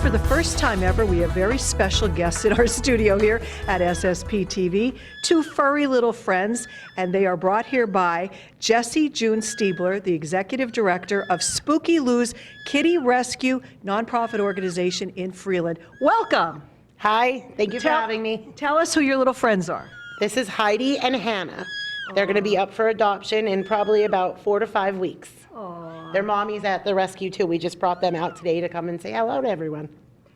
for the first time ever, we have very special guests in our studio here at SSPTV, two furry little friends, and they are brought here by Jessie June Stiebler, the Executive Director of Spooky Lou's Kitty Rescue nonprofit organization in Freeland. Welcome. Hi, thank you for having me. Tell us who your little friends are. This is Heidi and Hannah. They're going to be up for adoption in probably about 4 to 5 weeks. Aww. Their mommy's at the rescue too. We just brought them out today to come and say hello to everyone.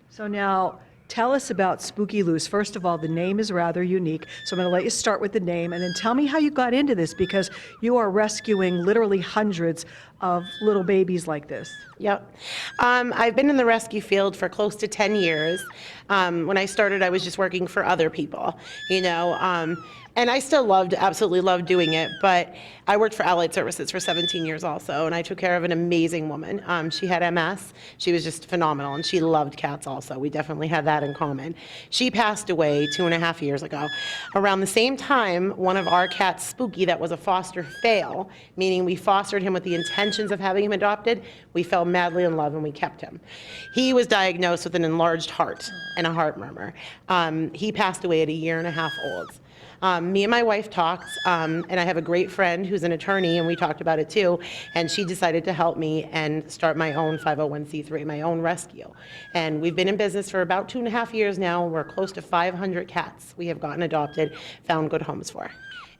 So now, tell us about Spooky Lou's. First of all, the name is rather unique, so I'm going to let you start with the name, and then tell me how you got into this, because you are rescuing literally hundreds of little babies like this. Yep. I've been in the rescue field for close to 10 years. When I started, I was just working for other people, you know, and I still absolutely loved doing it, but I worked for Allied Services for 17 years also, and I took care of an amazing woman. She had MS. She was just phenomenal, and she loved cats also. We definitely had that in common. She passed away 2.5 years ago. Around the same time, one of our cats, Spooky, that was a foster fail, meaning we fostered him with the intentions of having him adopted, we fell madly in love and we kept him. He was diagnosed with an enlarged heart and a heart murmur. He passed away at 1.5 years old. Me and my wife talked, and I have a great friend who's an attorney, and we talked about it too, and she decided to help me and start my own 501c3, my own rescue. And we've been in business for about 2.5 years now. We're close to 500 cats we have gotten adopted, found good homes for.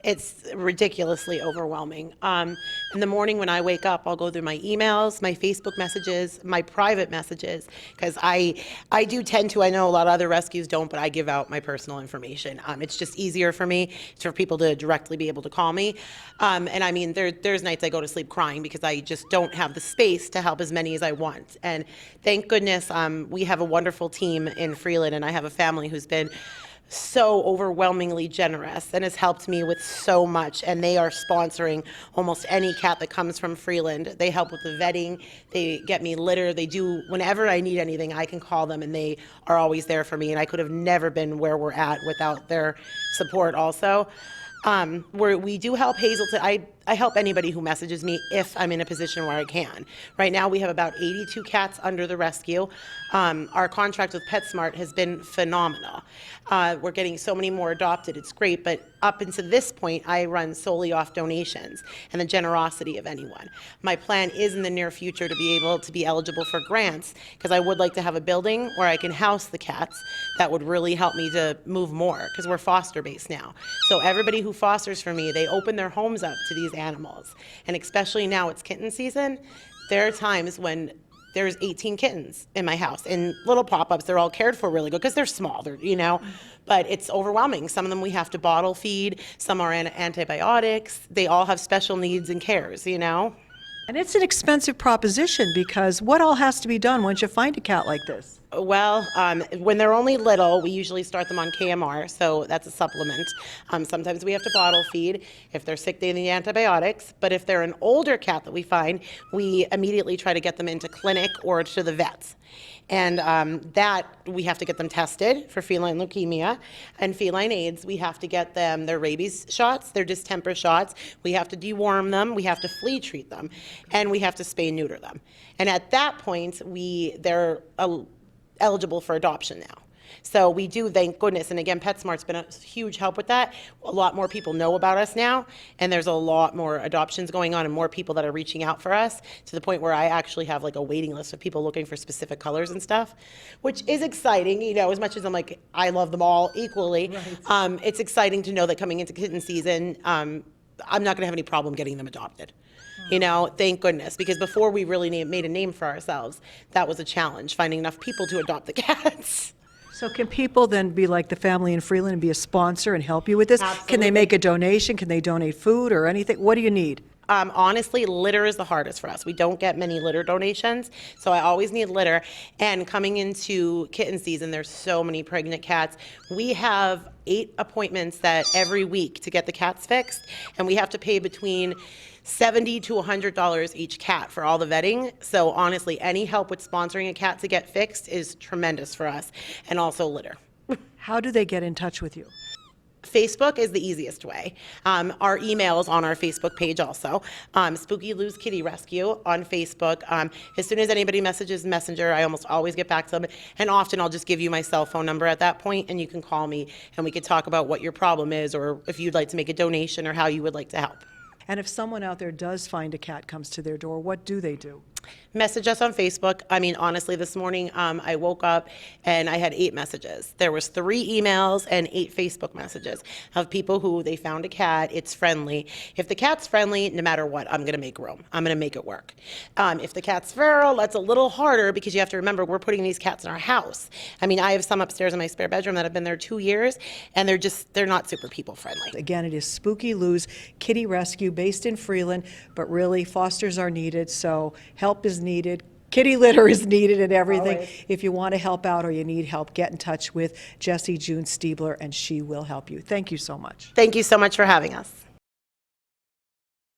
It's ridiculously overwhelming. In the morning when I wake up, I'll go through my emails, my Facebook messages, my private messages, because I do tend to, I know a lot of other rescues don't, but I give out my personal information. It's just easier for me, for people to directly be able to call me. And I mean, there's nights I go to sleep crying because I just don't have the space to help as many as I want. And thank goodness we have a wonderful team in Freeland, and I have a family who's been so overwhelmingly generous and has helped me with so much, and they are sponsoring almost any cat that comes from Freeland. They help with the vetting, they get me litter, they do, whenever I need anything I can call them and they are always there for me, and I could have never been where we're at without their support also. We do help Hazelton. I help anybody who messages me if I'm in a position where I can. Right now we have about 82 cats under the rescue. Our contract with PetSmart has been phenomenal. We're getting so many more adopted, it's great, but up until this point I run solely off donations and the generosity of anyone. My plan is in the near future to be able to be eligible for grants, because I would like to have a building where I can house the cats. That would really help me to move more, because we're foster based now. So everybody who fosters for me, they open their homes up to these animals. And especially now it's kitten season, there are times when there's 18 kittens in my house, and little pop-ups, they're all cared for really good because they're small, you know, but it's overwhelming. Some of them we have to bottle feed, some are on antibiotics, they all have special needs and cares, you know. And it's an expensive proposition, because what all has to be done once you find a cat like this? Well, when they're only little, we usually start them on KMR, so that's a supplement. Sometimes we have to bottle feed. If they're sick, they need antibiotics. But if they're an older cat that we find, we immediately try to get them into clinic or to the vets. And that we have to get them tested for feline leukemia and feline AIDS. We have to get them their rabies shots, their distemper shots. We have to deworm them. We have to flea treat them, and we have to spay and neuter them. And at that point, they're eligible for adoption now. So we do, thank goodness, and again, PetSmart's been a huge help with that. A lot more people know about us now, and there's a lot more adoptions going on and more people that are reaching out for us, to the point where I actually have like a waiting list of people looking for specific colors and stuff, which is exciting, you know, as much as I'm like, I love them all equally. Right. It's exciting to know that coming into kitten season, I'm not gonna have any problem getting them adopted. You know, thank goodness, because before we really made a name for ourselves, that was a challenge, finding enough people to adopt the cats. So can people then be like the family in Freeland and be a sponsor and help you with this? Absolutely. Can they make a donation? Can they donate food or anything? What do you need? Honestly, litter is the hardest for us. We don't get many litter donations, so I always need litter. And coming into kitten season, there's so many pregnant cats. We have 8 appointments every week to get the cats fixed, and we have to pay between $70 to $100 each cat for all the vetting. So honestly, any help with sponsoring a cat to get fixed is tremendous for us, and also litter. How do they get in touch with you? Facebook is the easiest way. Our email is on our Facebook page also. Spooky Lou's Kitty Rescue on Facebook. As soon as anybody messages Messenger, I almost always get back to them. And often I'll just give you my cell phone number at that point, and you can call me and we could talk about what your problem is, or if you'd like to make a donation, or how you would like to help. And if someone out there does find a cat comes to their door, what do they do? Message us on Facebook. I mean, honestly, this morning I woke up and I had 8 messages. There was 3 emails and 8 Facebook messages of people who they found a cat. It's friendly. If the cat's friendly, no matter what, I'm going to make room. I'm going to make it work. If the cat's feral, that's a little harder because you have to remember we're putting these cats in our house. I mean, I have some upstairs in my spare bedroom that have been there 2 years, and they're not super people friendly. Again, it is Spooky Lou's Kitty Rescue based in Freeland, but really fosters are needed, so help is needed. Kitty litter is needed and everything. Always. If you want to help out or you need help, get in touch with Jessie June Stiebler and she will help you. Thank you so much. Thank you so much for having us.